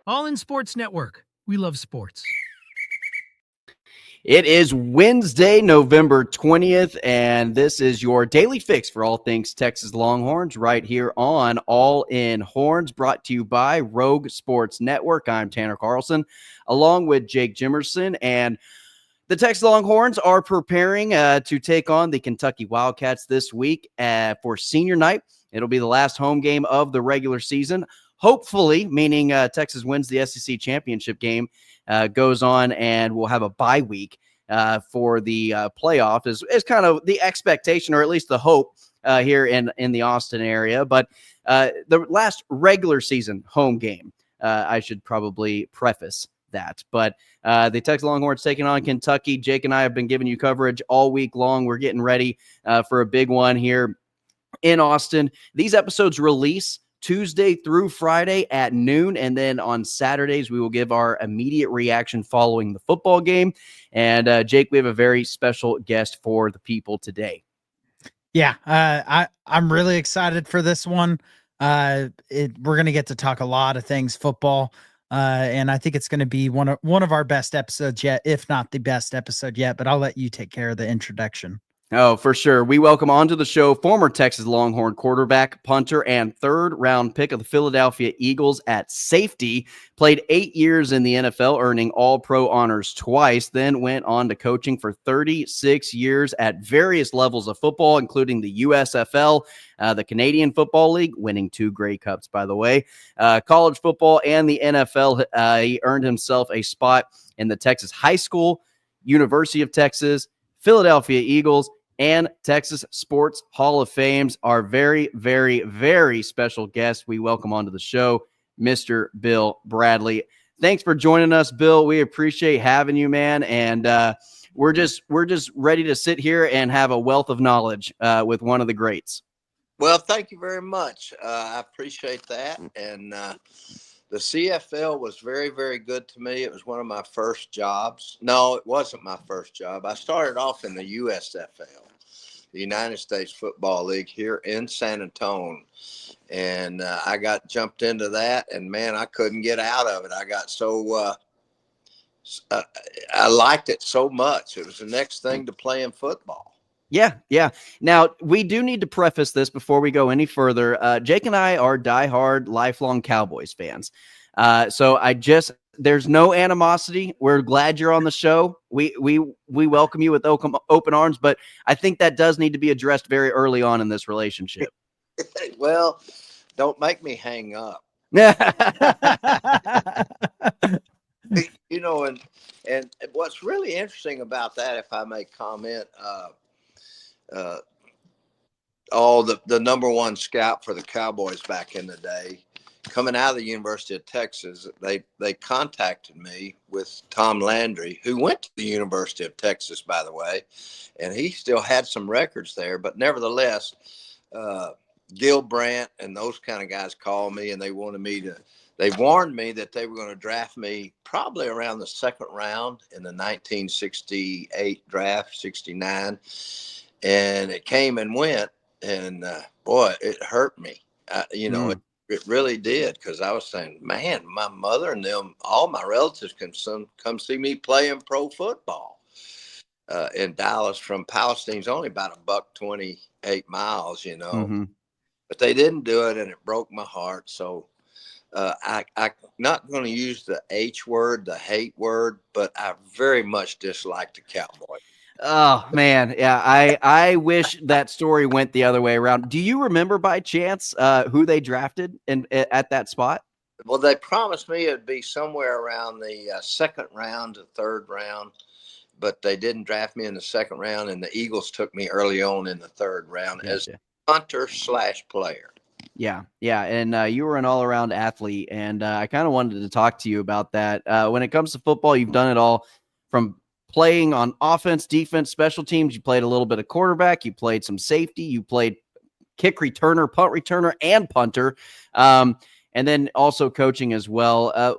All in Sports Network. We love sports. It is Wednesday, November 20th, and this is your daily fix for all things Texas Longhorns right here on All In Horns, brought to you by Rogue Sports Network. I'm Tanner Carlson, along with Jake Jimerson, and the Texas Longhorns are preparing to take on the Kentucky Wildcats this week for senior night. It'll be the last home game of the regular season. Hopefully, meaning Texas wins the SEC championship game, goes on, and we'll have a bye week for the playoff is kind of the expectation, or at least the hope here in the Austin area. But the last regular season home game, I should probably preface that. But the Texas Longhorns taking on Kentucky. Jake and I have been giving you coverage all week long. We're getting ready for a big one here in Austin. These episodes release Tuesday through Friday at noon, and then on Saturdays we will give our immediate reaction following the football game. And Jake, we have a very special guest for the people today. Yeah, I'm really excited for this one. We're going to get to talk a lot of things football, and I think it's going to be one of our best episodes yet, if not the best episode yet. But I'll let you take care of the introduction. Oh, for sure. We welcome onto the show former Texas Longhorn quarterback, punter, and third-round pick of the Philadelphia Eagles at safety. Played 8 years in the NFL, earning All-Pro honors twice, then went on to coaching for 36 years at various levels of football, including the USFL, the Canadian Football League, winning 2 Grey Cups, by the way, college football, and the NFL. He earned himself a spot in the Texas High School, University of Texas, Philadelphia Eagles, and Texas Sports Hall of Fame's our very, very, very special guest. We welcome onto the show, Mr. Bill Bradley. Thanks for joining us, Bill. We appreciate having you, man. And we're just ready to sit here and have a wealth of knowledge with one of the greats. Well, thank you very much. I appreciate that. And the CFL was very, very good to me. It was one of my first jobs. No, it wasn't my first job. I started off in the USFL, the United States Football League here in San Antonio. And I got jumped into that, and man, I couldn't get out of it. I got so I liked it so much. It was the next thing to playing football. Yeah. Now, we do need to preface this before we go any further. Jake and I are diehard, lifelong Cowboys fans. So there's no animosity. We're glad you're on the show. We welcome you with open arms, but I think that does need to be addressed very early on in this relationship. Well, don't make me hang up. And what's really interesting about that, if I may comment, the number one scout for the Cowboys back in the day, coming out of the University of Texas, they contacted me with Tom Landry, who went to the University of Texas, by the way, and he still had some records there. But nevertheless, Gil Brandt and those kind of guys called me, and they warned me that they were going to draft me probably around the second round in the 1968 draft, 69. And it came and went, and boy, it hurt me. It really did, because I was saying, man, my mother and them, all my relatives can come see me playing pro football in Dallas. From Palestine's only about $128 miles, Mm-hmm. But they didn't do it, and it broke my heart. So I'm not going to use the H word, the hate word, but I very much dislike the Cowboys. Oh, man. Yeah, I wish that story went the other way around. Do you remember by chance who they drafted at that spot? Well, they promised me it'd be somewhere around the second round to third round, but they didn't draft me in the second round, and the Eagles took me early on in the third round as punter/player. Yeah. And you were an all-around athlete, and I kind of wanted to talk to you about that. When it comes to football, you've done it all from playing on offense, defense, special teams. You played a little bit of quarterback. You played some safety. You played kick returner, punt returner, and punter. And then also coaching as well.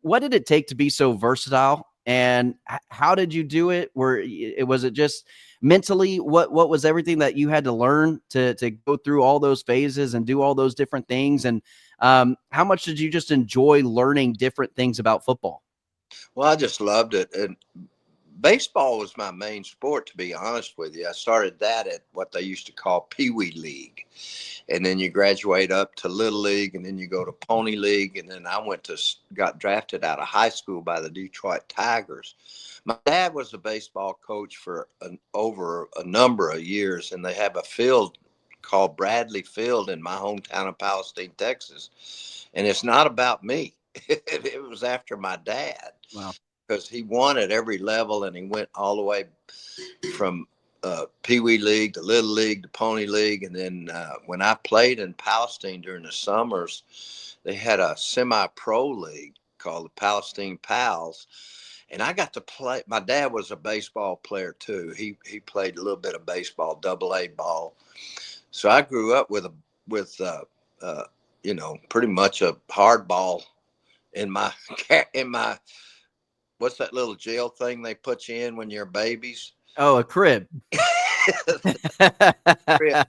What did it take to be so versatile, and how did you do it? Was it just mentally? What was everything that you had to learn to go through all those phases and do all those different things? And How much did you just enjoy learning different things about football? Well, I just loved it. And baseball was my main sport, to be honest with you. I started that at what they used to call Pee Wee League. And then you graduate up to Little League, and then you go to Pony League. And then I got drafted out of high school by the Detroit Tigers. My dad was a baseball coach for over a number of years, and they have a field called Bradley Field in my hometown of Palestine, Texas. And it's not about me. It was after my dad. Wow. Because he won at every level, and he went all the way from Pee Wee League to Little League to Pony League. And then when I played in Palestine during the summers, they had a semi-pro league called the Palestine Pals. And I got to play. My dad was a baseball player too. He played a little bit of baseball, AA ball. So I grew up with pretty much a hard ball in my what's that little jail thing they put you in when you're babies? Oh, a crib. Well,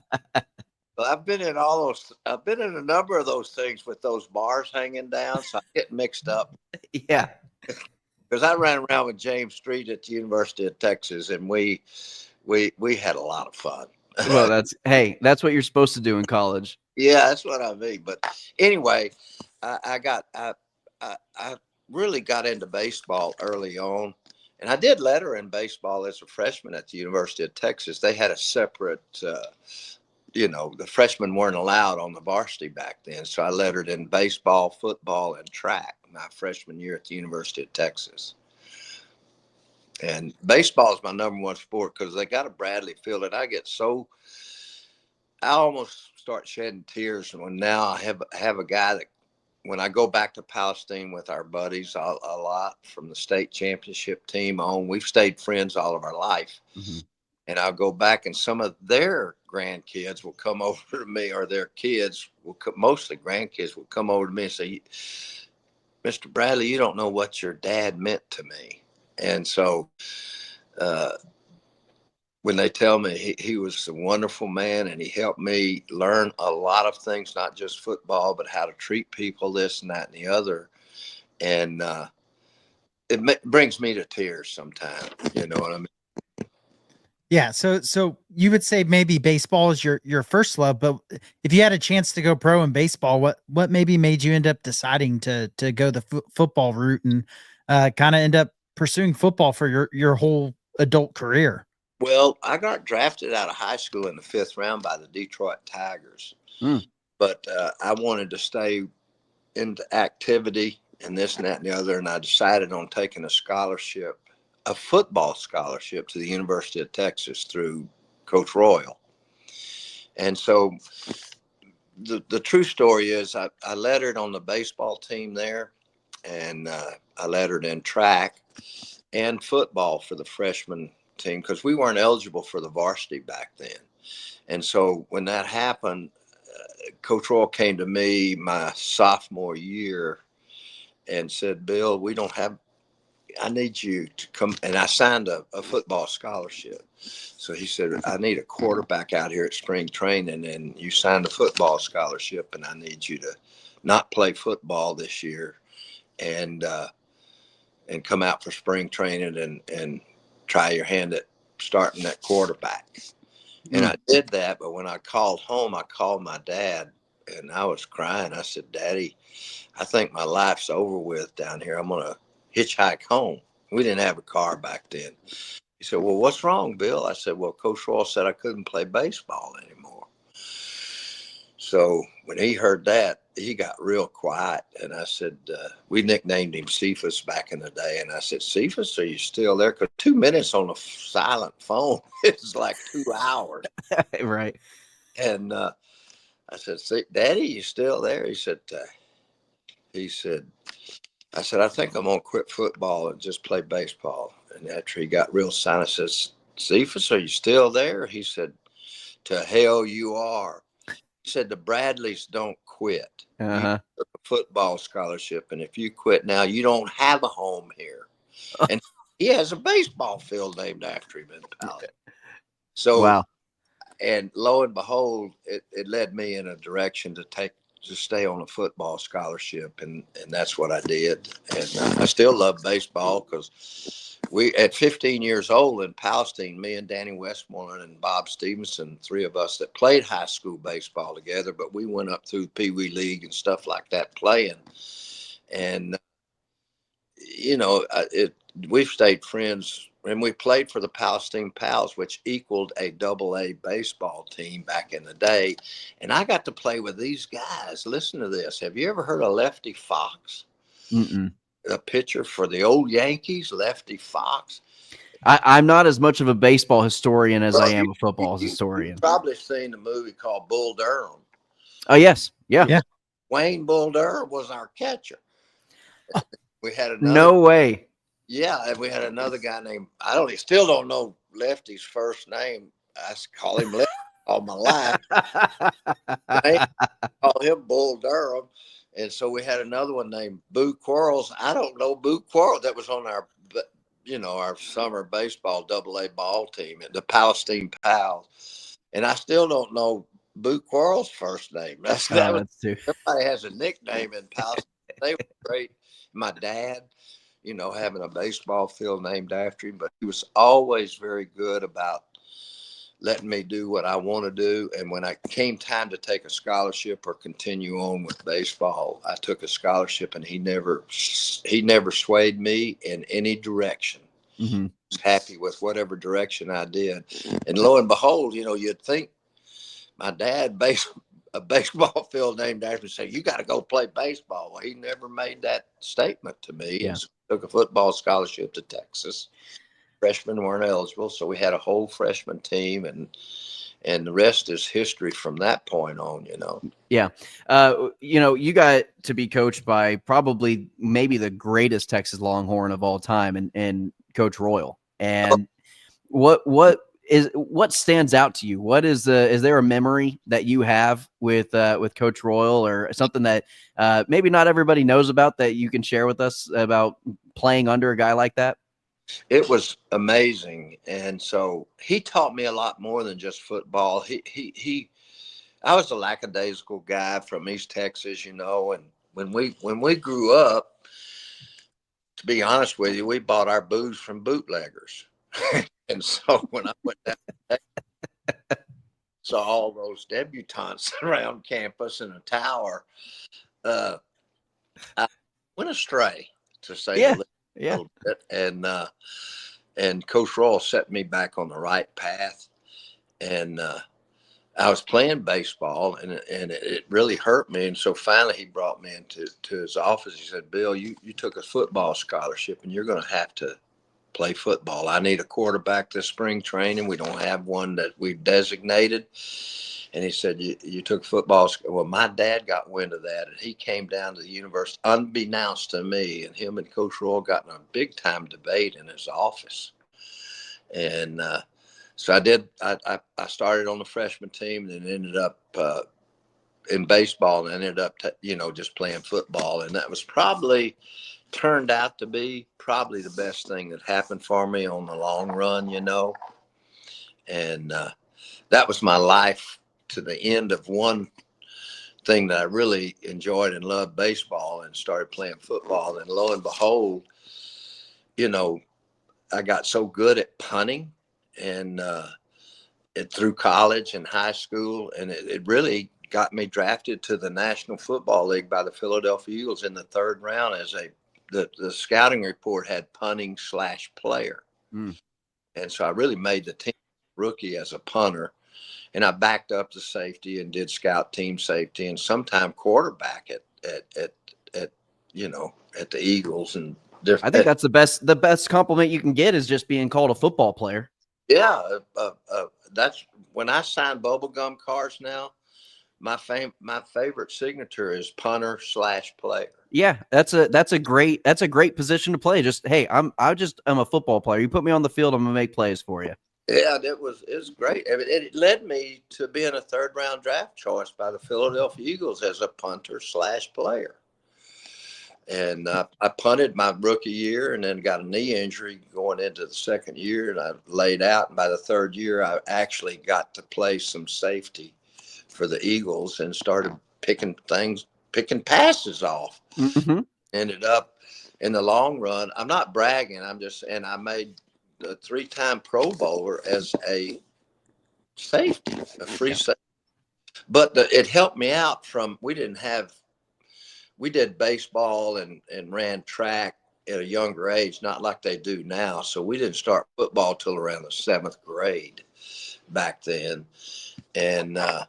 I've been in a number of those things with those bars hanging down, so I get mixed up. Yeah. Because I ran around with James Street at the University of Texas, and we had a lot of fun. Well, that's what you're supposed to do in college. Yeah, that's what I mean. But anyway, I really got into baseball early on, and I did letter in baseball as a freshman at the University of Texas. They had a separate, the freshmen weren't allowed on the varsity back then, so I lettered in baseball, football, and track my freshman year at the University of Texas. And baseball is my number one sport because they got a Bradley Field, and I almost start shedding tears when now I have a guy that when I go back to Palestine with our buddies a lot from the state championship team on, we've stayed friends all of our life. Mm-hmm. And I'll go back and some of their grandkids will come over to me, or their kids mostly grandkids will come over to me and say, Mr. Bradley, you don't know what your dad meant to me. And so, when they tell me he was a wonderful man and he helped me learn a lot of things, not just football, but how to treat people, this and that and the other. And it brings me to tears sometimes. You know what I mean? Yeah. So you would say maybe baseball is your first love, but if you had a chance to go pro in baseball, what maybe made you end up deciding to go the football route and kind of end up pursuing football for your whole adult career? Well, I got drafted out of high school in the 5th round by the Detroit Tigers, but I wanted to stay into activity and this and that and the other, and I decided on taking a football scholarship to the University of Texas through Coach Royal. And so the true story is I lettered on the baseball team there, and I lettered in track and football for the freshman team because we weren't eligible for the varsity back then. And so when that happened, Coach Royal came to me my sophomore year and said, Bill, I need you to come. And I signed a football scholarship. So he said, I need a quarterback out here at spring training, and you signed a football scholarship, and I need you to not play football this year and come out for spring training and try your hand at starting that quarterback. And I did that, but when I called home, I called my dad, and I was crying. I said, Daddy, I think my life's over with down here. I'm going to hitchhike home. We didn't have a car back then. He said, well, what's wrong, Bill? I said, well, Coach Royal said I couldn't play baseball anymore. So when he heard that, he got real quiet. And I said, we nicknamed him Cephas back in the day. And I said, Cephas, are you still there? Because 2 minutes on a silent phone is like 2 hours. Right. And I said, Daddy, you still there? He said, I said, I think I'm going to quit football and just play baseball. And after he got real silent, I says, Cephas, are you still there? He said, to hell you are. He said, the Bradleys don't quit. You took a football scholarship, and if you quit now, you don't have a home here. And he has a baseball field named after him in Palestine. So, wow. And lo and behold, it led me in a direction to to stay on a football scholarship, and that's what I did. And I still love baseball because we, at 15 years old in Palestine, me and Danny Westmoreland and Bob Stevenson, three of us that played high school baseball together, but we went up through Pee Wee League and stuff like that playing. And, we've stayed friends, and we played for the Palestine Pals, which equaled a AA baseball team back in the day. And I got to play with these guys. Listen to this. Have you ever heard of Lefty Fox? Mm-mm. A pitcher for the old Yankees, Lefty Fox. I'm not as much of a baseball historian as I Well, am a football you've historian. probably seen the movie called Bull Durham. Oh, yes. Yeah. Yeah. Wayne Bull Durham was our catcher. We had another. No way. Yeah, and we had another guy named, still don't know Lefty's first name. I call him Lefty all my life. They call him Bull Durham. And so we had another one named Boo Quarles. I don't know Boo Quarles. That was on our summer baseball AA ball team at the Palestine Pals. And I still don't know Boo Quarles' first name. That's too. Everybody has a nickname in Palestine. They were great. My dad, having a baseball field named after him, but he was always very good about letting me do what I want to do. And when I came time to take a scholarship or continue on with baseball, I took a scholarship, and he never swayed me in any direction. Mm-hmm. Was happy with whatever direction I did. And lo and behold, you'd think my dad a baseball field named after him, say, you got to go play baseball. Well, he never made that statement to me. Yeah. And so took a football scholarship to Texas. Freshmen weren't eligible, so we had a whole freshman team, and the rest is history from that point on. Yeah. You got to be coached by probably maybe the greatest Texas Longhorn of all time, and Coach Royal. And what stands out to you? What is there a memory that you have with Coach Royal, or something that maybe not everybody knows about that you can share with us about playing under a guy like that? It was amazing. And so he taught me a lot more than just football. I was a lackadaisical guy from East Texas, and when we grew up, to be honest with you, we bought our booze from bootleggers. And so when I went down, saw all those debutantes around campus in a tower, I went astray, to say the least, a little bit. And Coach Royal set me back on the right path. And I was playing baseball, and it really hurt me. And so finally he brought me into his office. He said, Bill, you took a football scholarship, and you're going to have to play football. I need a quarterback this spring training. We don't have one that we've designated. And he said, you took football. Well, my dad got wind of that, and he came down to the university unbeknownst to me, and him and Coach Royal got in a big time debate in his office. And so I did. I started on the freshman team, and then ended up in baseball, and ended up just playing football. And that was probably turned out to be probably the best thing that happened for me on the long run. And that was my life to the end of one thing that I really enjoyed and loved, baseball, and started playing football. And lo and behold, I got so good at punting, and through college and high school, and it really got me drafted to the National Football League by the Philadelphia Eagles in the third round. The scouting report had punting / player. Mm. And so I really made the team rookie as a punter, and I backed up the safety and did scout team safety, and sometime quarterback at the Eagles. And I think that's the best compliment you can get, is just being called a football player. Yeah, that's when I sign bubblegum cards now. My favorite signature is punter / player. Yeah, that's a great position to play. Just, hey, I'm a football player. You put me on the field, I'm gonna make plays for you. Yeah, it was great. I mean, it led me to being a third round draft choice by the Philadelphia Eagles as a punter / player. And I punted my rookie year, and then got a knee injury going into the second year, and I laid out. And by the third year, I actually got to play some safety for the Eagles and started picking passes off. Mm-hmm. Ended up in the long run. I'm not bragging. And I made a 3-time Pro Bowler as a safety, a free safety. But it helped me out we did baseball and ran track at a younger age, not like they do now. So we didn't start football till around the 7th grade back then. And I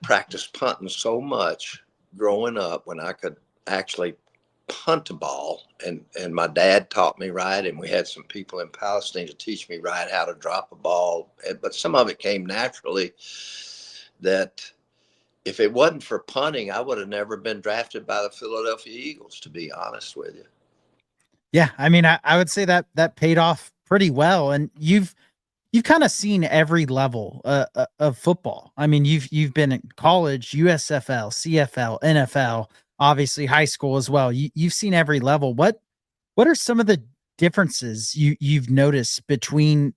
practiced punting so much growing up when I could actually punt a ball. And my dad taught me right. And we had some people in Palestine to teach me right how to drop a ball. But some of it came naturally that if it wasn't for punting, I would have never been drafted by the Philadelphia Eagles, to be honest with you. Yeah, I mean, I would say that that paid off pretty well, and you've kind of seen every level of football. I mean, you've been in college, USFL, CFL, NFL, obviously high school as well. You've seen every level. What are some of the differences you've noticed between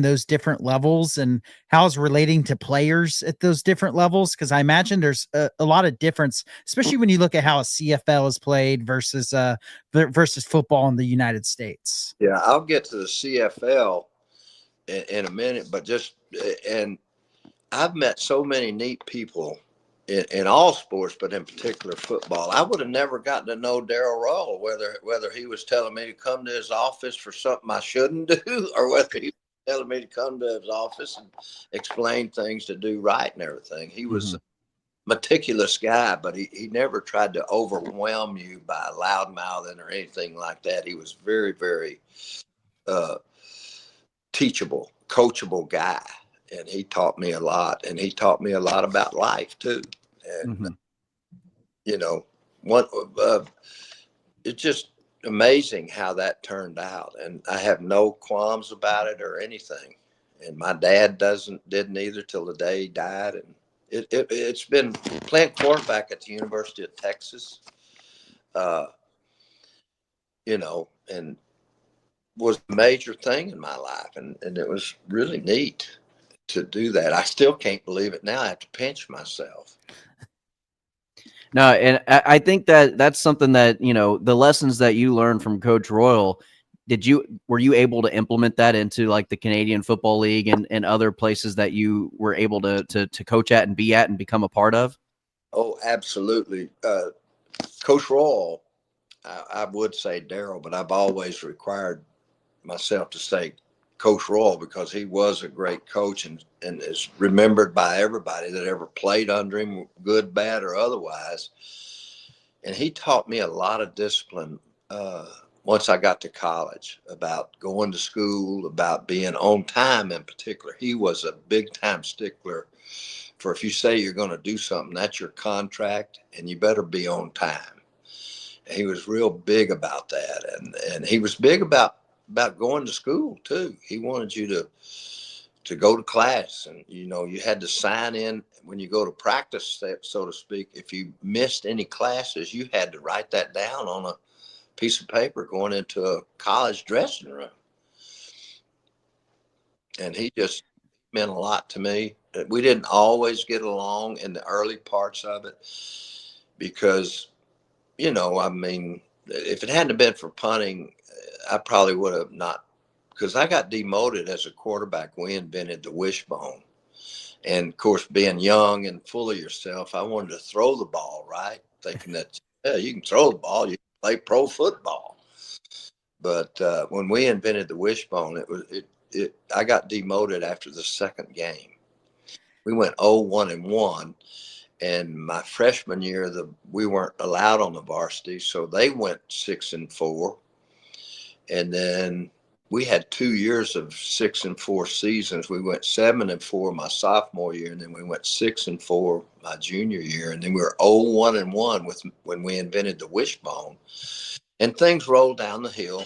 those different levels, and how's relating to players at those different levels? Because I imagine there's a lot of difference, especially when you look at how a CFL is played versus football in the United States. Yeah, I'll get to the CFL in a minute, and I've met so many neat people in all sports, but in particular football. I would have never gotten to know Daryl Rull, whether he was telling me to come to his office for something I shouldn't do, or whether he was telling me to come to his office and explain things to do right and everything. He was a meticulous guy, but he never tried to overwhelm you by loud mouthing or anything like that. He was very, very uh, teachable, coachable guy. And he taught me a lot, and he taught me a lot about life too. And Mm-hmm. you know, one it's just amazing how that turned out, and I have no qualms about it or anything. And my dad didn't either till the day he died. And it's been playing quarterback at the University of Texas, uh, and was a major thing in my life, and it was really neat to do that. I still can't believe it now. I have to pinch myself. No, and I think that that's something that, the lessons that you learned from Coach Royal, were you able to implement that into like the Canadian Football League and other places that you were able to coach at and be at and become a part of? Oh, absolutely. Coach Royal, I would say Daryl, but I've always required myself to say Coach Royal because he was a great coach and is remembered by everybody that ever played under him, good, bad, or otherwise. And he taught me a lot of discipline once I got to college, about going to school, about being on time in particular. He was a big time stickler for if you say you're going to do something, that's your contract, and you better be on time. And he was real big about that, and he was big about going to school too. He wanted you to go to class, and you had to sign in when you go to practice, so to speak. If you missed any classes, you had to write that down on a piece of paper going into a college dressing room. And he just meant a lot to me. We didn't always get along in the early parts of it because, I mean, if it hadn't been for punting, I probably would have not, because I got demoted as a quarterback. We invented the wishbone. And of course, being young and full of yourself, I wanted to throw the ball, right? Thinking that, yeah, you can throw the ball, you can play pro football. But when we invented the wishbone, I got demoted after the second game. We went 0-1-1, and my freshman year, we weren't allowed on the varsity, so they went 6-4, and then we had 2 years of 6-4 seasons. We went 7-4 my sophomore year, and then we went 6-4 my junior year, and then we were 0-1-1 when we invented the wishbone, and things rolled down the hill.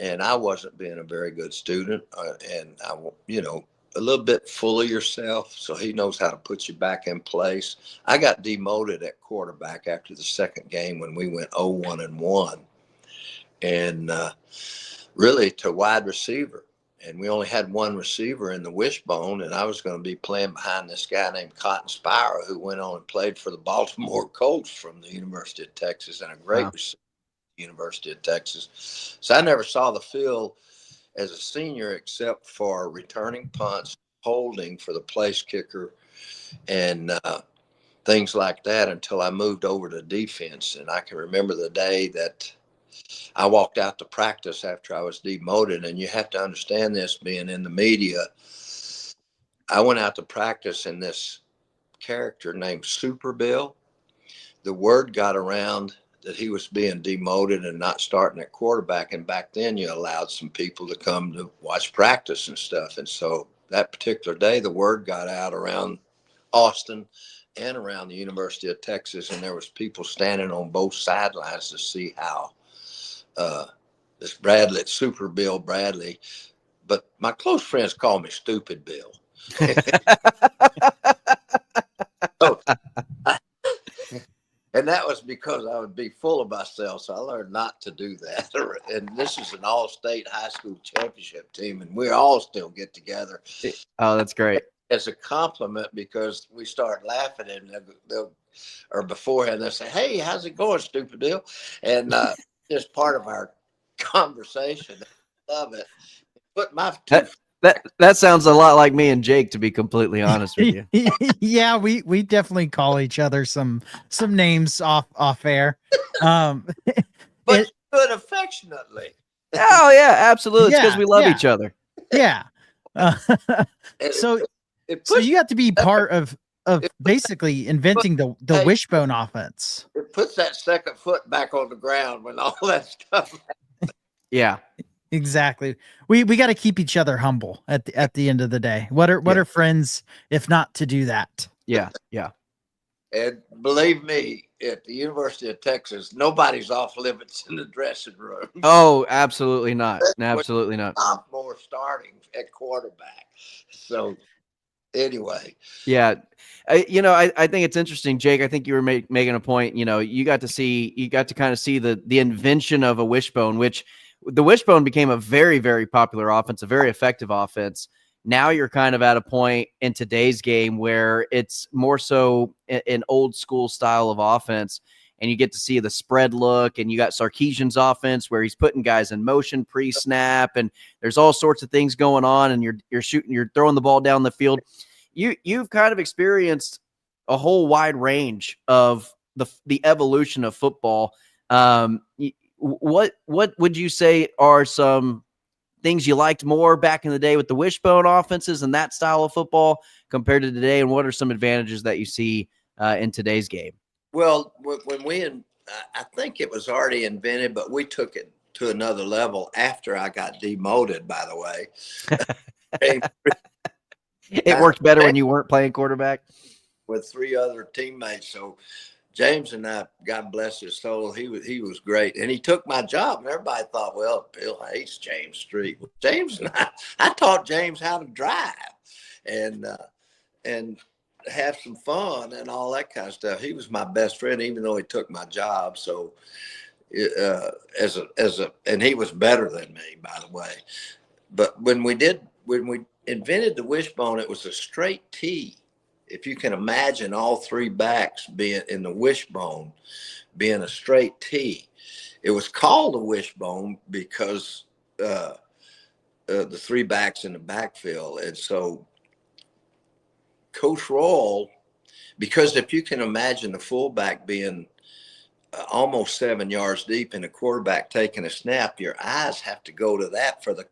And I wasn't being a very good student, and a little bit full of yourself. So he knows how to put you back in place. I got demoted at quarterback after the second game when we went 0-1-1, and really to wide receiver. and we only had one receiver in the wishbone, and I was going to be playing behind this guy named Cotton Spira, who went on and played for the Baltimore Colts from the University of Texas, and a great receiver at the University of Texas. So I never saw the field as a senior except for returning punts, holding for the place kicker, and things like that until I moved over to defense. And I can remember the day that I walked out to practice after I was demoted, and you have to understand this, being in the media. I went out to practice, and this character named Super Bill, the word got around that he was being demoted and not starting at quarterback. And back then you allowed some people to come to watch practice and stuff. And so that particular day, the word got out around Austin and around the University of Texas. And there was people standing on both sidelines to see how this Bradley, Super Bill Bradley, but my close friends call me Stupid Bill. So, and that was because I would be full of myself. So I learned not to do that. And this is an all-state high school championship team, and we all still get together. Oh, that's great. As a compliment, because we start laughing, and they'll or beforehand they'll say, "Hey, how's it going, Stupid Bill?" And just part of our conversation. I love it. Put my two. That sounds a lot like me and Jake, to be completely honest with you. Yeah, we definitely call each other some names off air. But you do it affectionately. Oh yeah, absolutely. It's because we love each other. Yeah. So you got to be part of basically inventing the wishbone offense. It puts that second foot back on the ground when all that stuff happens. Yeah. Exactly. We got to keep each other humble at the end of the day. What are friends if not to do that? Yeah. Yeah. And believe me, at the University of Texas, nobody's off limits in the dressing room. Oh, absolutely not. Absolutely not. Sophomore starting at quarterback. So anyway. Yeah. I think it's interesting, Jake. I think you were making a point. You got to kind of see the invention of a wishbone, which the wishbone became a very, very popular offense, a very effective offense. Now you're kind of at a point in today's game where it's more so an old school style of offense, and you get to see the spread look, and you got Sarkisian's offense where he's putting guys in motion pre-snap, and there's all sorts of things going on, and you're throwing the ball down the field. You've kind of experienced a whole wide range of the evolution of football. What would you say are some things you liked more back in the day with the wishbone offenses and that style of football compared to today? And what are some advantages that you see in today's game? Well, I think it was already invented, but we took it to another level after I got demoted, by the way. It worked better when you weren't playing quarterback? With three other teammates. So James and I, God bless his soul, he was great. And he took my job, and everybody thought, well, Bill hates James Street. James and I taught James how to drive and have some fun and all that kind of stuff. He was my best friend, even though he took my job. So and he was better than me, by the way. But when we invented the wishbone, it was a straight T. If you can imagine all three backs being in the wishbone, being a straight T. It was called a wishbone because the three backs in the backfield. And so Coach Roll, because if you can imagine the fullback being almost 7 yards deep and the quarterback taking a snap, your eyes have to go to that for the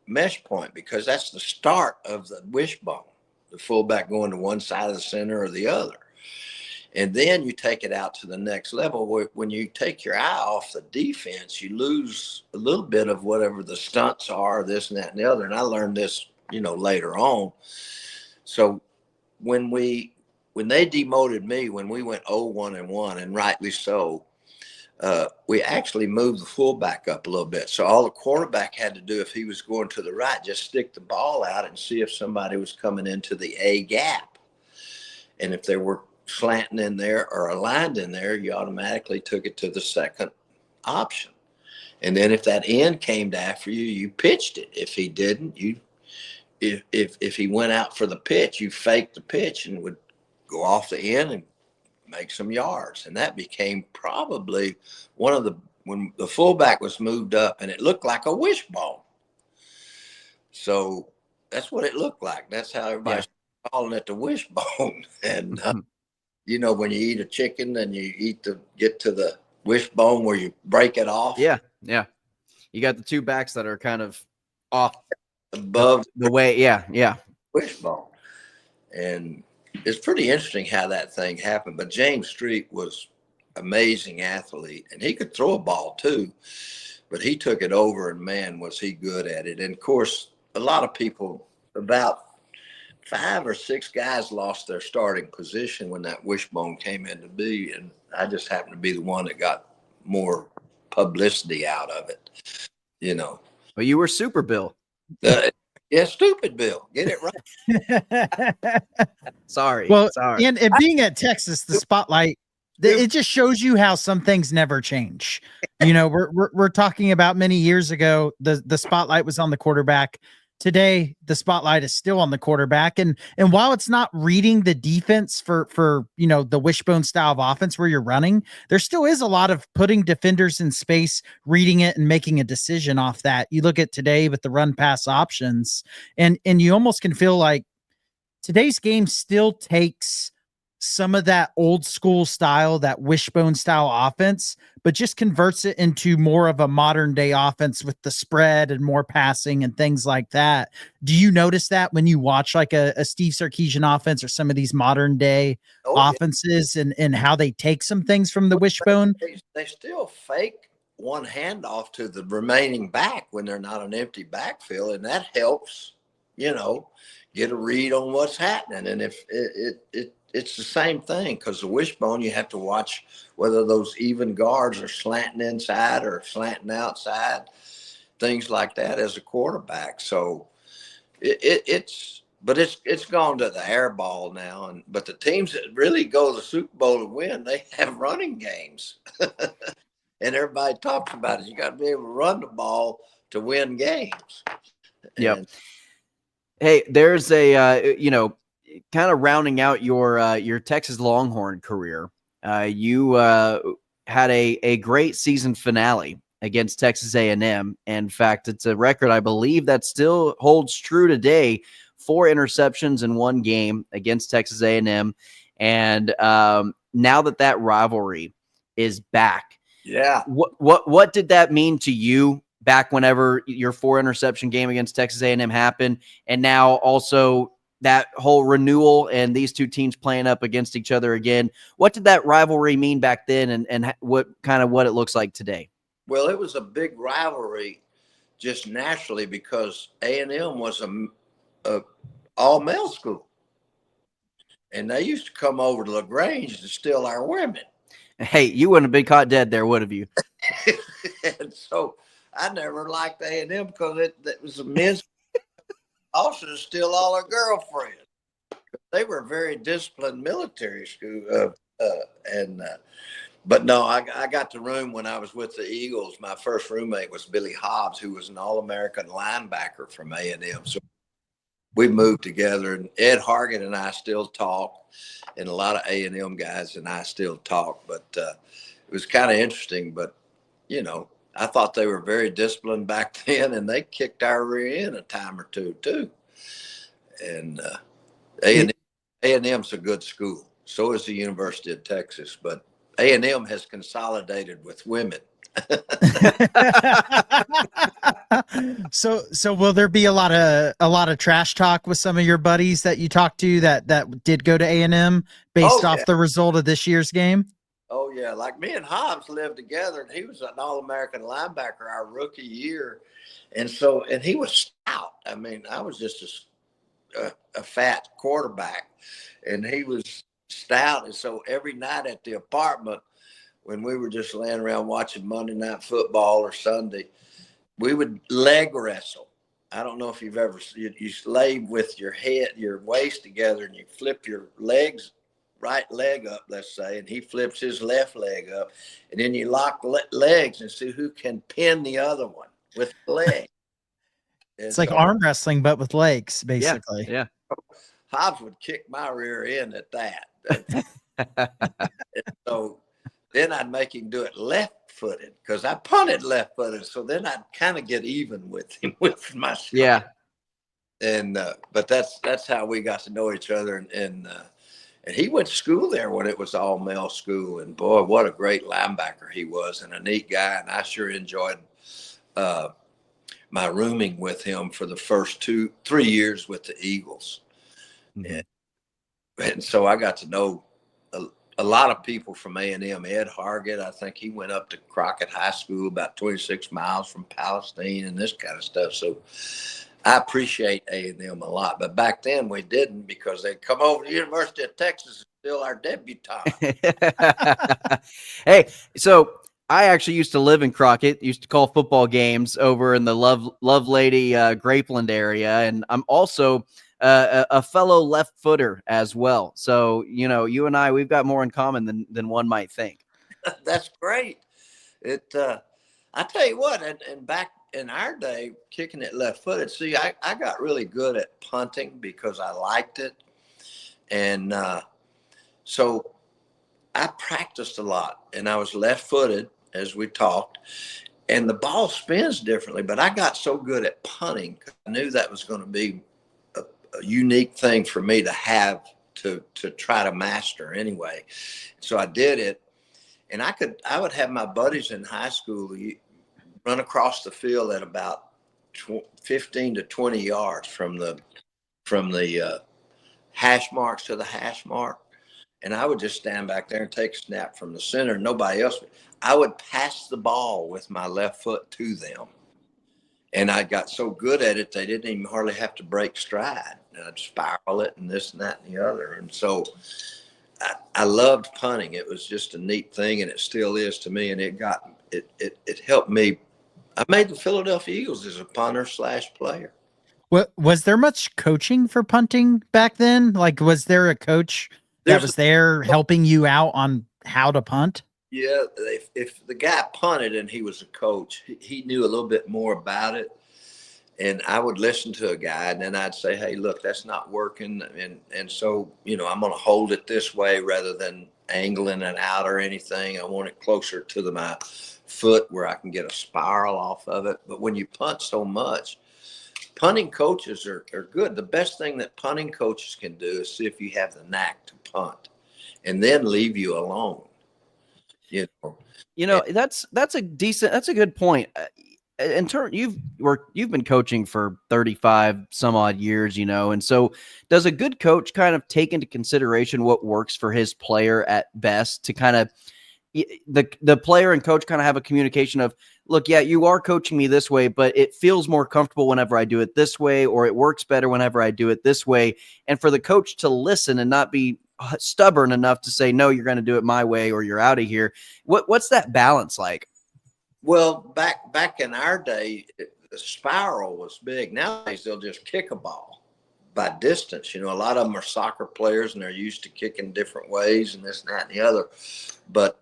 mesh point, because that's the start of the wishbone. The fullback going to one side of the center or the other. And then you take it out to the next level. When you take your eye off the defense, you lose a little bit of whatever the stunts are, this and that and the other. And I learned this, later on. So when they demoted me, when we went 0-1-1, and rightly so, we actually moved the fullback up a little bit. So all the quarterback had to do, if he was going to the right, just stick the ball out and see if somebody was coming into the A gap. And if they were slanting in there or aligned in there, you automatically took it to the second option. And then if that end came after you, you pitched it. If he didn't, if he went out for the pitch, you faked the pitch and would go off the end and make some yards. And that became probably one of the when the fullback was moved up and it looked like a wishbone. So that's what it looked like. That's how everybody's calling it the wishbone. And when you eat a chicken and you get to the wishbone where you break it off. Yeah. You got the two backs that are kind of off above the way. Yeah. Wishbone. And it's pretty interesting how that thing happened. But James Street was amazing athlete, and he could throw a ball too, but he took it over, and man, was he good at it. And of course, a lot of people, about 5 or 6 guys lost their starting position when that wishbone came into be, and I just happened to be the one that got more publicity out of it, But you were Super Bill. Yeah, stupid Bill. Get it right. Sorry. And being at Texas, the spotlight, it just shows you how some things never change. We're talking about many years ago, the spotlight was on the quarterback. Today, the spotlight is still on the quarterback. And while it's not reading the defense for the wishbone style of offense where you're running, there still is a lot of putting defenders in space, reading it, and making a decision off that. You look at today with the run pass options, and you almost can feel like today's game still takes some of that old school style, that wishbone style offense, but just converts it into more of a modern day offense with the spread and more passing and things like that. Do you notice that when you watch like a Steve Sarkisian offense or some of these modern day offenses and how they take some things from the wishbone? They still fake one handoff to the remaining back when they're not an empty backfield, and that helps, get a read on what's happening. And if it's the same thing, because the wishbone, you have to watch whether those even guards are slanting inside or slanting outside, things like that as a quarterback. So it's gone to the air ball now. But the teams that really go to the Super Bowl to win, they have running games. And everybody talks about it. You got to be able to run the ball to win games. Yep. Hey, there's a, kind of rounding out your Texas Longhorn career. You had a great season finale against Texas A&M. In fact, it's a record, I believe, that still holds true today. 4 interceptions in one game against Texas A&M. And now that rivalry is back. Yeah. What did that mean to you back whenever your 4 interception game against Texas A&M happened, and now also that whole renewal and these two teams playing up against each other again? What did that rivalry mean back then, and what it looks like today? Well, it was a big rivalry just naturally because A&M was a all-male school, and they used to come over to LaGrange to steal our women. Hey, you wouldn't have been caught dead there, would have you? And so I never liked A&M because it was a men's also to steal all our girlfriends. They were a very disciplined military school. But no, I got the room when I was with the Eagles. My first roommate was Billy Hobbs, who was an All-American linebacker from A&M. So we moved together, and Ed Hargan and I still talk, and a lot of A&M guys and I still talk. But it was kind of interesting. But, I thought they were very disciplined back then, and they kicked our rear end a time or two, too. And A&M's a good school. So is the University of Texas. But A&M has consolidated with women. So will there be a lot of trash talk with some of your buddies that you talked to that did go to A&M based off the result of this year's game? Oh yeah, like me and Hobbs lived together, and he was an All-American linebacker our rookie year, and he was stout. I mean, I was just a fat quarterback, and he was stout, and so every night at the apartment, when we were just laying around watching Monday Night Football or Sunday, we would leg wrestle. I don't know if you've ever you lay with your waist together and you flip your legs right leg up, let's say, and he flips his left leg up, and then you lock legs and see who can pin the other one with the leg. And It's like so, arm wrestling, but with legs, Yeah. basically. Yeah. Hobbs would kick my rear end at that. And so then I'd make him do it left-footed because I punted left-footed. So then I'd kind of get even with him with my strike. Yeah. And but that's how we got to know each other. And he went to school there when it was all male school. And boy, what a great linebacker he was, and a neat guy. And I sure enjoyed my rooming with him for the first 2-3 years with the Eagles. Mhm. And so I got to know a lot of people from A&M. Ed Hargett, I think he went up to Crockett High School, about 26 miles from Palestine, and this kind of stuff. So I appreciate A&M a lot. But back then we didn't, because they'd come over to the University of Texas and steal our debutante. Hey, so I actually used to live in Crockett, used to call football games over in the Love Lady Grapeland area. And I'm also a fellow left footer as well. So, you and I, we've got more in common than one might think. That's great. I tell you what, and back in our day, kicking it left footed, see, I got really good at punting because I liked it. And so I practiced a lot, and I was left footed, as we talked, and the ball spins differently. But I got so good at punting, I knew that was going to be a unique thing for me to have to try to master anyway. So I did it. And I would have my buddies in high school run across the field at about 15 to 20 yards from the hash marks to the hash mark. And I would just stand back there and take a snap from the center. Nobody else would. I would pass the ball with my left foot to them. And I got so good at it, they didn't even hardly have to break stride. And I'd spiral it and this and that and the other. And so I loved punting. It was just a neat thing, and it still is to me. And it helped me. I made the Philadelphia Eagles as a punter / player. What was there much coaching for punting back then? Like, was there a coach that was there helping you out on how to punt? Yeah, if the guy punted and he was a coach, he knew a little bit more about it. And I would listen to a guy, and then I'd say, "Hey, look, that's not working." And so, I'm going to hold it this way rather than angling it out or anything. I want it closer to my foot where I can get a spiral off of it. But when you punt so much, punting coaches are good. The best thing that punting coaches can do is see if you have the knack to punt, and then leave you alone. That's a good point. In turn, you've been coaching for 35 some odd years, and so does a good coach kind of take into consideration what works for his player at best to kind of the player and coach kind of have a communication of, look, yeah, you are coaching me this way, but it feels more comfortable whenever I do it this way, or it works better whenever I do it this way. And for the coach to listen and not be stubborn enough to say, no, you're going to do it my way or you're out of here. What's that balance like? Well, back in our day, the spiral was big. Nowadays, they'll just kick a ball by distance. A lot of them are soccer players, and they're used to kicking different ways and this and that and the other. But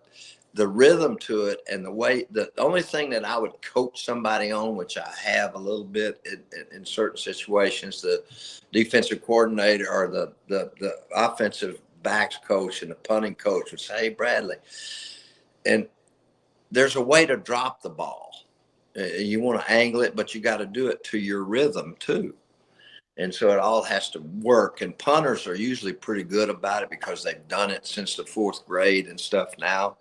the rhythm to it and the only thing that I would coach somebody on, which I have a little bit in certain situations, the defensive coordinator or the offensive backs coach and the punting coach would say, "Hey, Bradley," and there's a way to drop the ball. You want to angle it, but you got to do it to your rhythm too. And so it all has to work. And punters are usually pretty good about it because they've done it since the 4th grade and stuff now.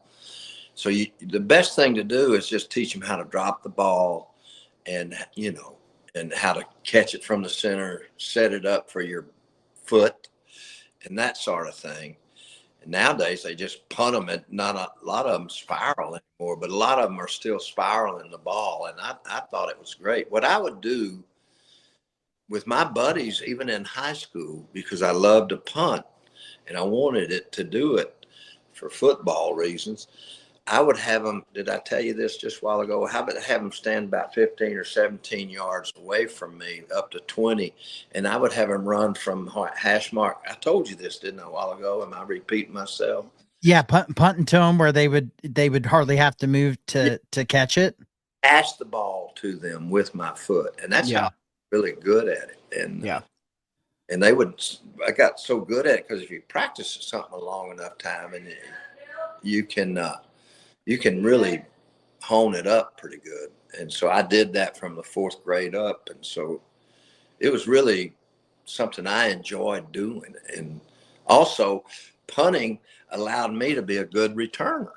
So the best thing to do is just teach them how to drop the ball and, and how to catch it from the center, set it up for your foot and that sort of thing. And nowadays they just punt them, and not a lot of them spiral anymore, but a lot of them are still spiraling the ball. And I thought it was great. What I would do with my buddies, even in high school, because I loved to punt and I wanted it to do it for football reasons, I would have them. Did I tell you this just a while ago? How about have them stand about 15 or 17 yards away from me, up to 20, and I would have them run from hash mark. I told you this, didn't I, a while ago? Am I repeating myself? Yeah, punt and to them where they would hardly have to move to catch it. Pass the ball to them with my foot, and that's how I'm really good at it. And they would. I got so good at it because if you practice something a long enough time, and you can really hone it up pretty good. And so I did that from the fourth grade up, and so it was really something I enjoyed doing. And also, punting allowed me to be a good returner.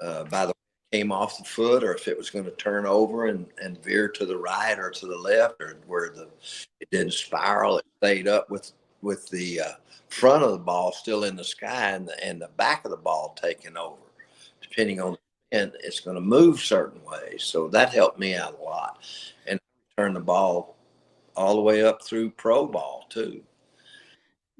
By the way, it came off the foot, or if it was going to turn over and veer to the right or to the left, or where it didn't spiral, it stayed up with the front of the ball still in the sky and the back of the ball taking over, depending on. And it's going to move certain ways, so that helped me out a lot. And turn the ball all the way up through pro ball too.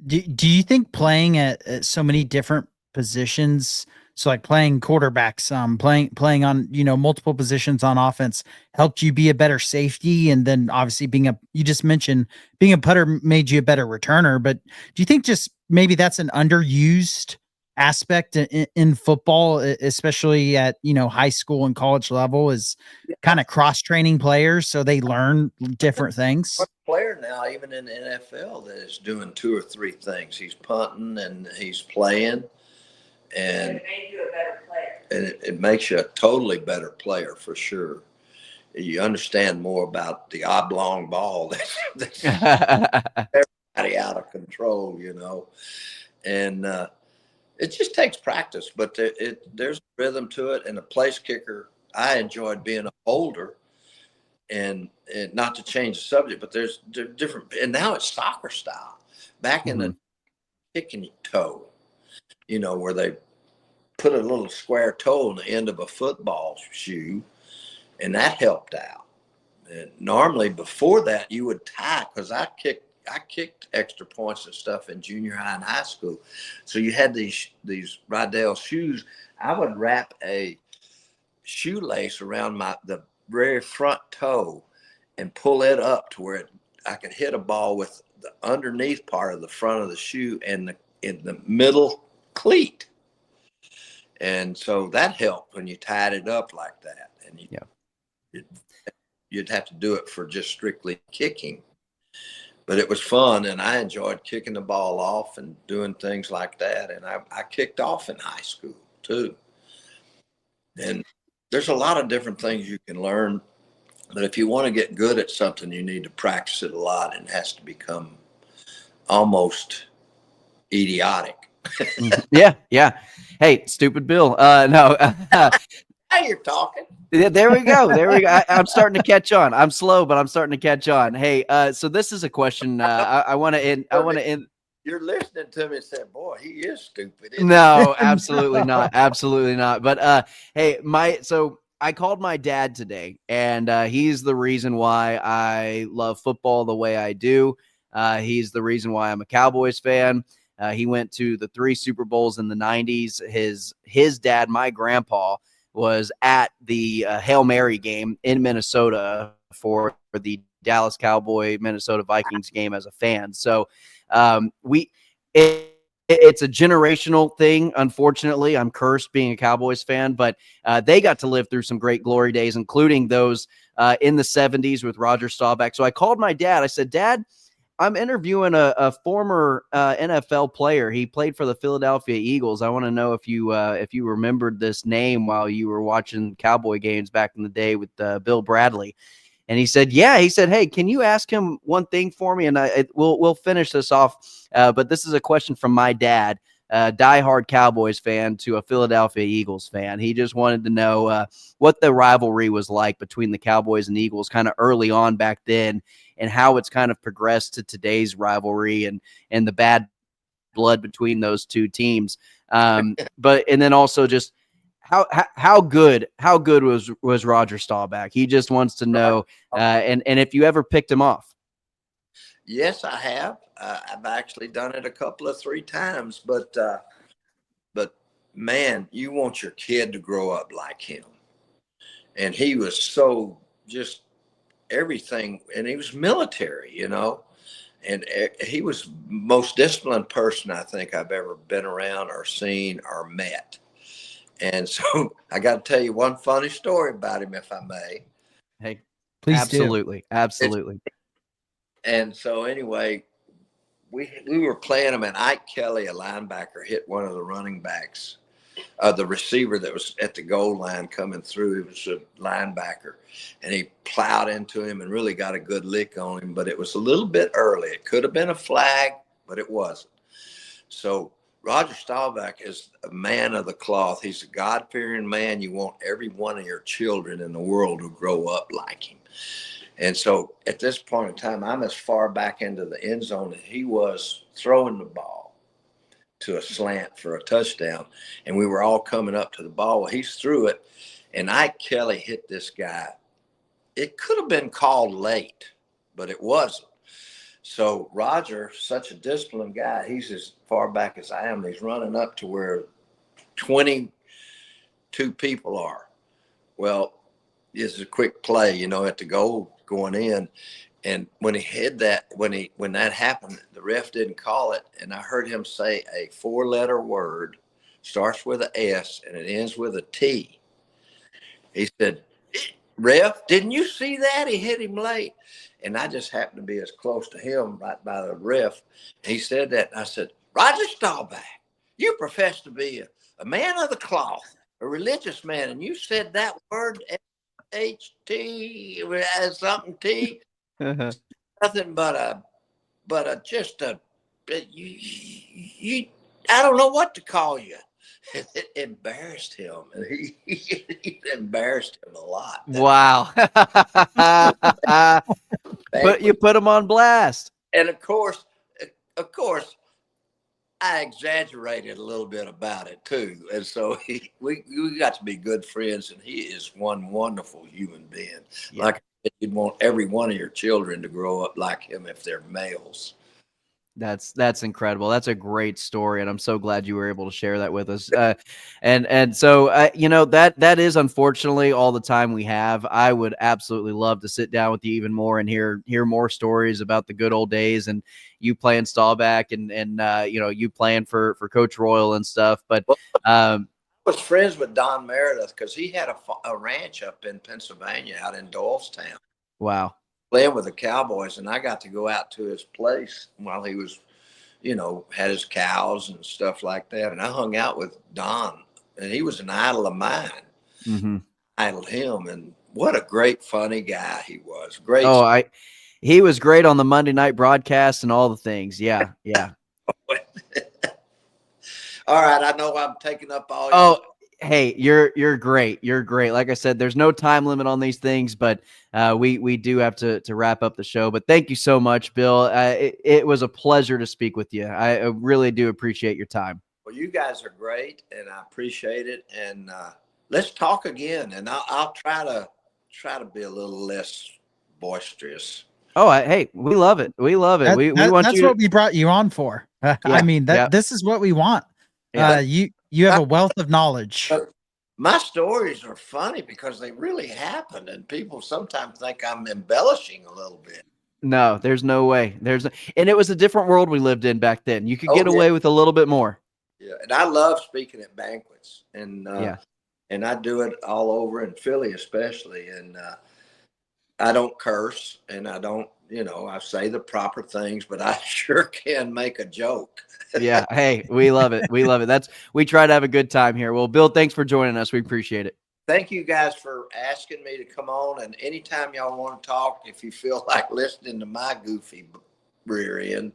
Do you think playing at so many different positions, so like playing quarterback, playing on multiple positions on offense, helped you be a better safety, and then obviously you just mentioned being a putter made you a better returner, but do you think just maybe that's an underused aspect in football, especially at high school and college level, is kind of cross training players so they learn different things? Player now, even in the NFL, that is doing two or three things. He's punting and he's playing, and it makes you a better player. And it makes you a totally better player for sure. You understand more about the oblong ball that's everybody out of control, and it just takes practice. But there's rhythm to it, and a place kicker. I enjoyed being a holder. And not to change the subject, but there's different, and now it's soccer style. Back in the kicking toe, where they put a little square toe on the end of a football shoe, and that helped out. And normally before that, you would tie, because I kicked extra points and stuff in junior high and high school. So you had these Rydell shoes. I would wrap a shoelace around the very front toe and pull it up to where I could hit a ball with the underneath part of the front of the shoe and in the middle cleat. And so that helped when you tied it up like that. And you'd have to do it for just strictly kicking. But it was fun, and I enjoyed kicking the ball off and doing things like that. And I kicked off in high school too. And there's a lot of different things you can learn, but if you want to get good at something, you need to practice it a lot, and it has to become almost idiotic. Yeah. Hey, stupid Bill. No. Now you're talking. There we go. I'm starting to catch on. I'm slow, but I'm starting to catch on. Hey, so this is a question. I want to end. You're listening to me and saying, boy, he is stupid. No, absolutely not. Absolutely not. But hey, so I called my dad today, and he's the reason why I love football the way I do. He's the reason why I'm a Cowboys fan. He went to the 3 Super Bowls in the 90s. His dad, my grandpa, was at the Hail Mary game in Minnesota for the Dallas Cowboy Minnesota Vikings game as a fan. So it's a generational thing. Unfortunately, I'm cursed being a Cowboys fan, but they got to live through some great glory days, including those in the 70s with Roger Staubach. So I called my dad. I said, Dad, I'm interviewing a former NFL player. He played for the Philadelphia Eagles. I want to know if you remembered this name while you were watching Cowboy games back in the day with Bill Bradley. And he said, yeah. He said, hey, can you ask him one thing for me? And we'll finish this off. But this is a question from my dad, a diehard Cowboys fan to a Philadelphia Eagles fan. He just wanted to know what the rivalry was like between the Cowboys and Eagles kind of early on back then, and how it's kind of progressed to today's rivalry and the bad blood between those two teams. But then also just how good was Roger Staubach? He just wants to know, and if you ever picked him off. Yes, I have. I've actually done it a couple of 3 times, but man, you want your kid to grow up like him. And he was so just everything. And he was military, and he was most disciplined person I think I've ever been around or seen or met. And so I got to tell you one funny story about him, if I may. Hey, Please do. absolutely. Absolutely. And so anyway, we were playing him, and Ike Kelly, a linebacker, hit one of the running backs, the receiver that was at the goal line coming through. He was a linebacker, and he plowed into him and really got a good lick on him, but it was a little bit early. It could have been a flag, but it wasn't. So Roger Staubach is a man of the cloth. He's a God-fearing man. You want every one of your children in the world to grow up like him. And so at this point in time, I'm as far back into the end zone as he was throwing the ball to a slant for a touchdown. And we were all coming up to the ball. Well, he threw it, and Ike Kelly hit this guy. It could have been called late, but it wasn't. So Roger, such a disciplined guy, he's as far back as I am. He's running up to where 22 people are. Well, it's a quick play, at the goal going in. And when he hit that, when that happened, the ref didn't call it. And I heard him say a 4-letter word, starts with an S and it ends with a T. He said, "Ref, didn't you see that? He hit him late." And I just happened to be as close to him right by the ref. He said that. And I said, "Roger Staubach, you profess to be a man of the cloth, a religious man, and you said that word, HT, as something T, nothing but you, I don't know what to call you." It embarrassed him, and he embarrassed him a lot. Wow. But you put him on blast. And of course, I exaggerated a little bit about it too. And so we got to be good friends, and he is one wonderful human being. Yeah. Like I said, you'd want every one of your children to grow up like him if they're males. That's incredible. That's a great story, and I'm so glad you were able to share that with us. And so that is unfortunately all the time we have. I would absolutely love to sit down with you even more and hear more stories about the good old days and you playing Staubach and you playing for Coach Royal and stuff. But I was friends with Don Meredith because he had a ranch up in Pennsylvania out in Doylestown. Wow. Playing with the Cowboys, and I got to go out to his place while he was, had his cows and stuff like that. And I hung out with Don, and he was an idol of mine. Mm-hmm. I idoled him, and what a great, funny guy he was. Great. Oh, he was great on the Monday night broadcast and all the things. Yeah, yeah. All right, I know I'm taking up all. Oh, hey, you're great. You're great. Like I said, there's no time limit on these things, but we do have to wrap up the show. But thank you so much, Bill. It was a pleasure to speak with you. I really do appreciate your time. Well, you guys are great, and I appreciate it. And let's talk again. And I'll try to be a little less boisterous. Oh, hey, we love it. We love it. We want that's you. what we brought you on for. I mean, this is what we want. Yeah. You have a wealth of knowledge. My stories are funny because they really happened, and people sometimes think I'm embellishing a little bit. No, there's no way. And it was a different world we lived in back then. You could get away with a little bit more. Yeah, and I love speaking at banquets, and and I do it all over in Philly, especially. And I don't curse, and I don't, I say the proper things, but I sure can make a joke. Yeah. Hey, we love it. We love it. We try to have a good time here. Well, Bill, thanks for joining us. We appreciate it. Thank you guys for asking me to come on. And anytime y'all want to talk, if you feel like listening to my goofy rear end,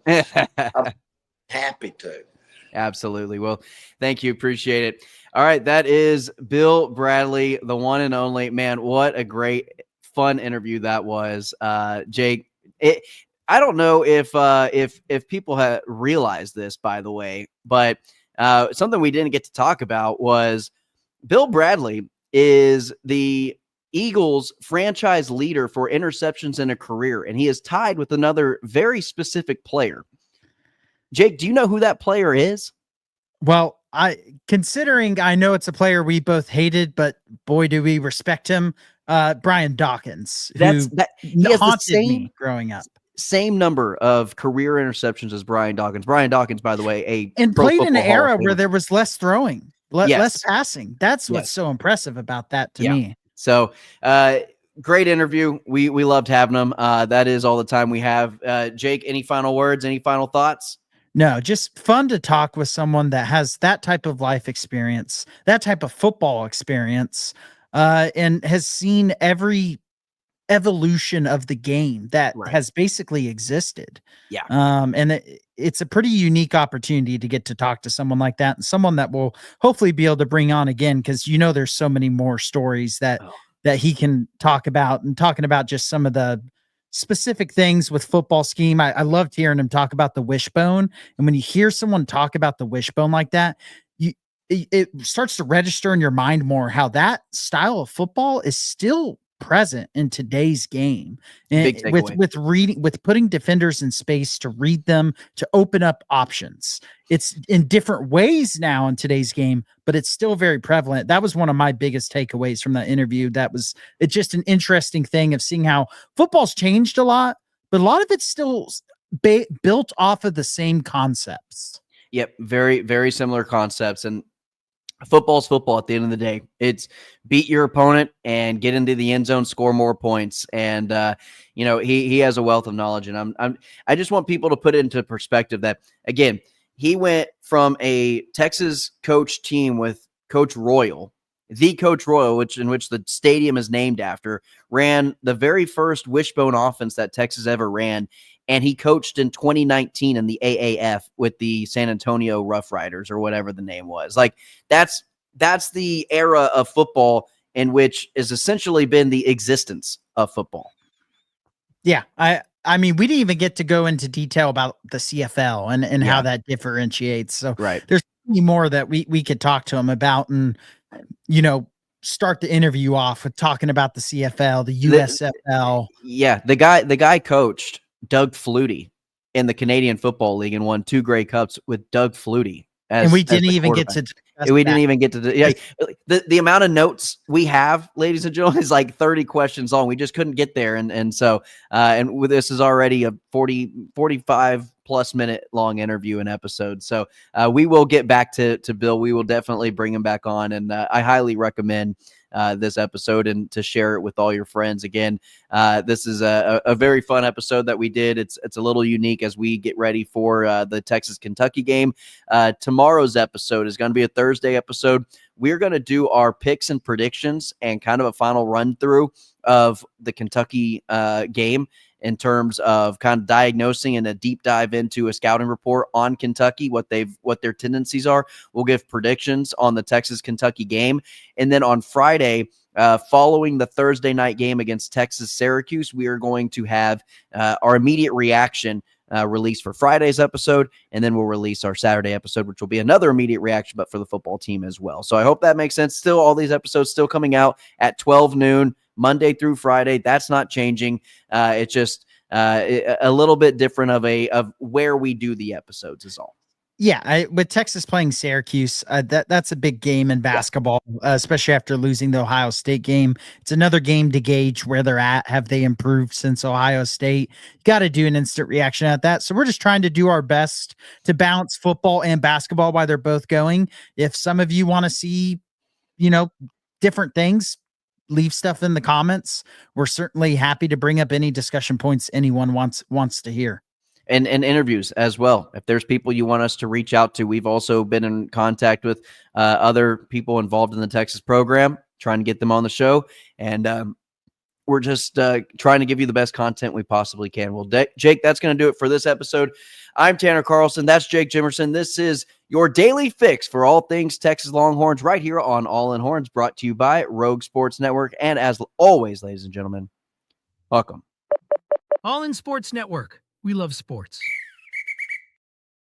I'm happy to. Absolutely. Well, thank you. Appreciate it. All right. That is Bill Bradley, the one and only. Man, what a great, fun interview that was. Jake, I don't know if people have realized this, by the way, but something we didn't get to talk about was Bill Bradley is the Eagles franchise leader for interceptions in a career, and he is tied with another very specific player. Jake, do you know who that player is? Well, Considering I know it's a player we both hated, but boy, do we respect him. Brian Dawkins, who He has the haunted me growing up. same number of career interceptions as Brian Dawkins. Brian Dawkins, by the way, a And Pro played in an Football Hall of era where Famer. there was less throwing, less Yes. passing. That's what's Yes. so impressive about that to Yeah. me. So, great interview. We loved having him. That is all the time we have. Jake, any final words? Any final thoughts? No, just fun to talk with someone that has that type of life experience, that type of football experience, and has seen every evolution of the game that Right. has basically existed. Yeah. And it's a pretty unique opportunity to get to talk to someone like that, and someone that will hopefully be able to bring on again, because there's so many more stories that Oh. that he can talk about, and talking about just some of the specific things with football scheme. I loved hearing him talk about the wishbone. And when you hear someone talk about the wishbone like that, it starts to register in your mind more how that style of football is still present in today's game, and Big takeaway. with putting defenders in space to read them, to open up options. It's in different ways now in today's game, but it's still very prevalent. That was one of my biggest takeaways from that interview. It's just an interesting thing of seeing how football's changed a lot, but a lot of it's still built off of the same concepts. Yep. Very, very similar concepts. And football's football at the end of the day. It's beat your opponent and get into the end zone, score more points. And he has a wealth of knowledge. And I just want people to put it into perspective that, again, he went from a Texas coach team with Coach Royal, the Coach Royal, in which the stadium is named after, ran the very first wishbone offense that Texas ever ran. And he coached in 2019 in the AAF with the San Antonio Rough Riders, or whatever the name was. Like, that's the era of football in which has essentially been the existence of football. Yeah. I mean, we didn't even get to go into detail about the CFL and how that differentiates. So Right. there's many more that we could talk to him about, and, start the interview off with talking about the CFL, the USFL. The guy coached Doug Flutie in the Canadian Football League and won 2 Grey Cups with Doug Flutie. And we didn't even get to the amount of notes we have, ladies and gentlemen, is like 30 questions long. We just couldn't get there. And so this is already a 45 plus minute long interview and episode. So we will get back to Bill. We will definitely bring him back on. And I highly recommend this episode and to share it with all your friends. Again, this is a very fun episode that we did. It's a little unique as we get ready for the Texas-Kentucky game. Tomorrow's episode is going to be a Thursday episode. We're going to do our picks and predictions and kind of a final run through of the Kentucky game, in terms of kind of diagnosing and a deep dive into a scouting report on Kentucky, what their tendencies are. We'll give predictions on the Texas-Kentucky game. And then on Friday, following the Thursday night game against Texas-Syracuse, we are going to have our immediate reaction released for Friday's episode, and then we'll release our Saturday episode, which will be another immediate reaction, but for the football team as well. So I hope that makes sense. Still, all these episodes still coming out at 12 noon, Monday through Friday. That's not changing. It's just a little bit different of where we do the episodes is all. Yeah, with Texas playing Syracuse, that's a big game in basketball, especially after losing the Ohio State game. It's another game to gauge where they're at. Have they improved since Ohio State? You got to do an instant reaction at that. So we're just trying to do our best to balance football and basketball while they're both going. If some of you want to see, different things, leave stuff in the comments. We're certainly happy to bring up any discussion points anyone wants to hear. And interviews as well. If there's people you want us to reach out to, we've also been in contact with other people involved in the Texas program, trying to get them on the show. And we're just trying to give you the best content we possibly can. Well, Jake, that's going to do it for this episode. I'm Tanner Carlson. That's Jake Jimerson. This is your daily fix for all things Texas Longhorns right here on All in Horns, brought to you by Rogue Sports Network. And as always, ladies and gentlemen, welcome. All in Sports Network. We love sports.